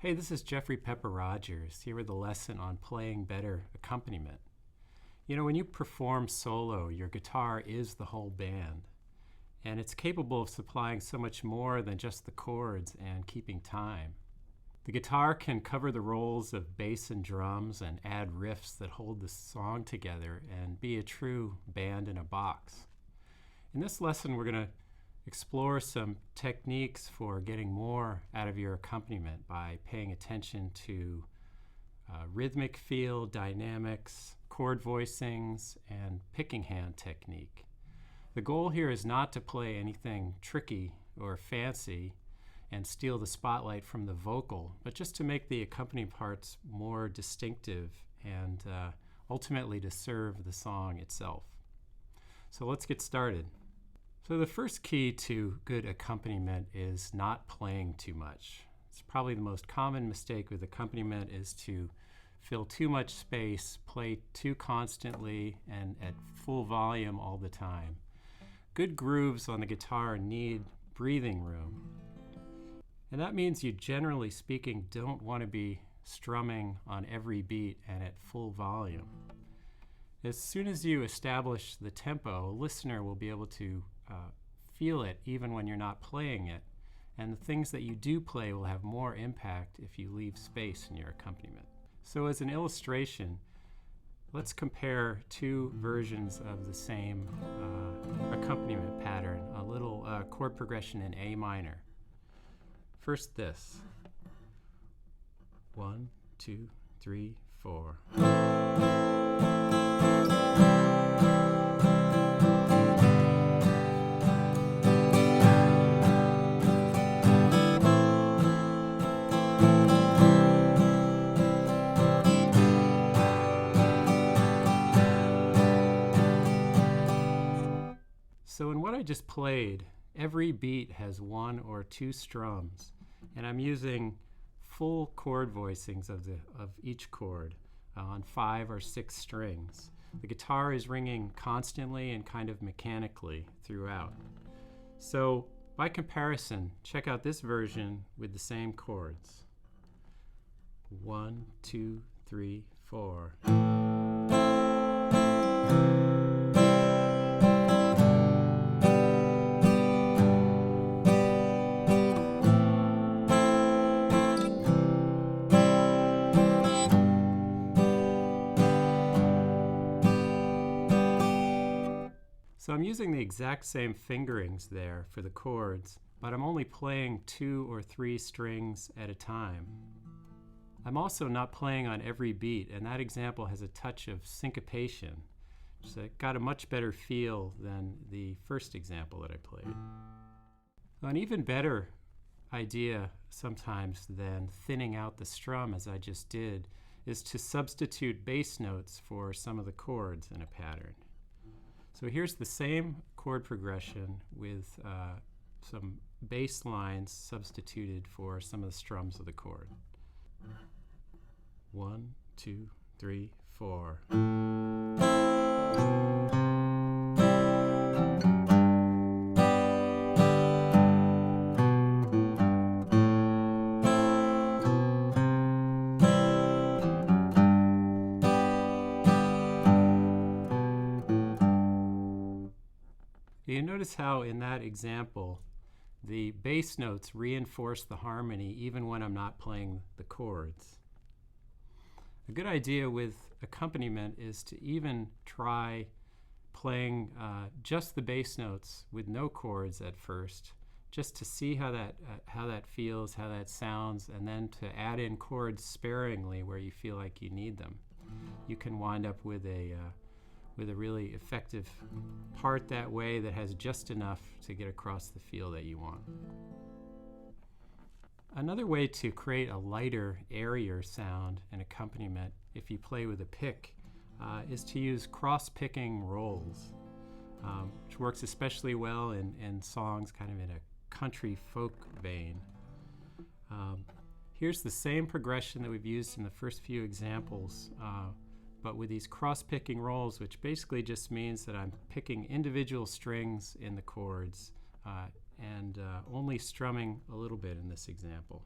Hey, this is Jeffrey PepperRodgers here with a lesson on playing better accompaniment. You know, when you perform solo, your guitar is the whole band, and it's capable of supplying so much more than just the chords and keeping time. The guitar can cover the roles of bass and drums and add riffs that hold the song together and be a true band in a box. In this lesson, we're going to explore some techniques for getting more out of your accompaniment by paying attention to rhythmic feel, dynamics, chord voicings, and picking hand technique. The goal here is not to play anything tricky or fancy and steal the spotlight from the vocal, but just to make the accompanying parts more distinctive and ultimately to serve the song itself. So let's get started. So the first key to good accompaniment is not playing too much. It's probably the most common mistake with accompaniment is to fill too much space, play too constantly and at full volume all the time. Good grooves on the guitar need breathing room. And that means you, generally speaking, don't want to be strumming on every beat and at full volume. As soon as you establish the tempo, a listener will be able to feel it even when you're not playing it, and the things that you do play will have more impact if you leave space in your accompaniment. So as an illustration, let's compare two versions of the same accompaniment pattern, a little chord progression in A minor. First this. 1, 2, 3, 4. So in what I just played, every beat has one or two strums, and I'm using full chord voicings of each chord on 5 or 6 strings. The guitar is ringing constantly and kind of mechanically throughout. So by comparison, check out this version with the same chords. 1, 2, 3, 4. So I'm using the exact same fingerings there for the chords, but I'm only playing 2 or 3 strings at a time. I'm also not playing on every beat, and that example has a touch of syncopation, so it got a much better feel than the first example that I played. An even better idea sometimes than thinning out the strum as I just did is to substitute bass notes for some of the chords in a pattern. So here's the same chord progression with some bass lines substituted for some of the strums of the chord. 1, 2, 3, 4. You notice how in that example the bass notes reinforce the harmony even when I'm not playing the chords. A good idea with accompaniment is to even try playing just the bass notes with no chords at first, just to see how that feels, how that sounds, and then to add in chords sparingly where you feel like you need them. You can wind up with a really effective part that way that has just enough to get across the feel that you want. Another way to create a lighter, airier sound and accompaniment if you play with a pick is to use cross-picking rolls, which works especially well in songs kind of in a country folk vein. Here's the same progression that we've used in the first few examples, but with these cross-picking rolls, which basically just means that I'm picking individual strings in the chords and only strumming a little bit in this example.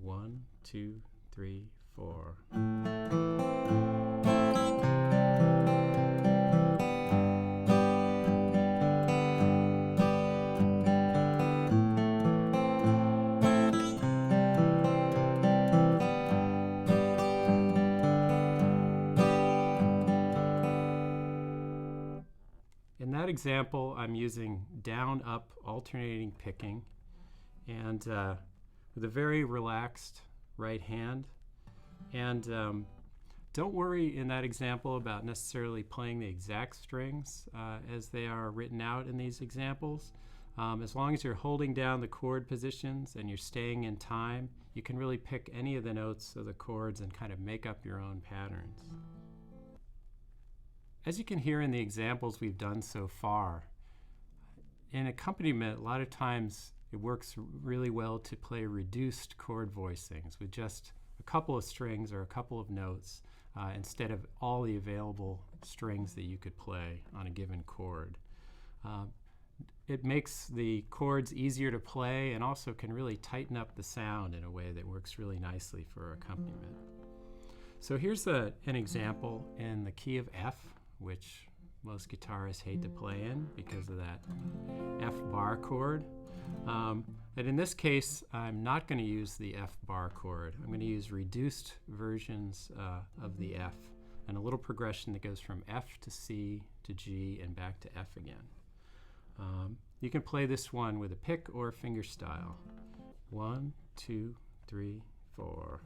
1, 2, 3, 4. In that example, I'm using down-up alternating picking, and with a very relaxed right hand. And don't worry in that example about necessarily playing the exact strings as they are written out in these examples. As long as you're holding down the chord positions and you're staying in time, you can really pick any of the notes of the chords and kind of make up your own patterns. As you can hear in the examples we've done so far, in accompaniment, a lot of times it works really well to play reduced chord voicings with just a couple of strings or a couple of notes instead of all the available strings that you could play on a given chord. It makes the chords easier to play and also can really tighten up the sound in a way that works really nicely for accompaniment. So here's an example in the key of F, which most guitarists hate to play in because of that F bar chord. But in this case, I'm not going to use the F bar chord. I'm going to use reduced versions of the F and a little progression that goes from F to C to G and back to F again. You can play this one with a pick or a finger style. 1, 2, 3, 4.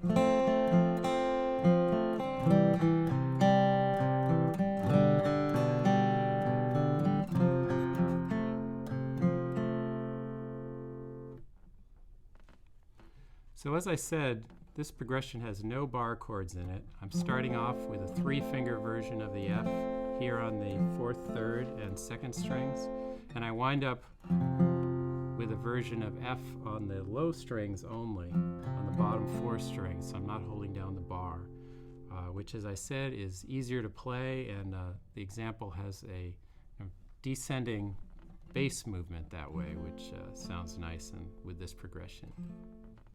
So as I said, this progression has no bar chords in it. I'm starting off with a 3-finger version of the F here on the 4th, 3rd, and 2nd strings, and I wind up with a version of F on the low strings only, on the bottom 4 strings, so I'm not holding down the bar, which, as I said, is easier to play, and the example has a descending bass movement that way, which sounds nice and with this progression.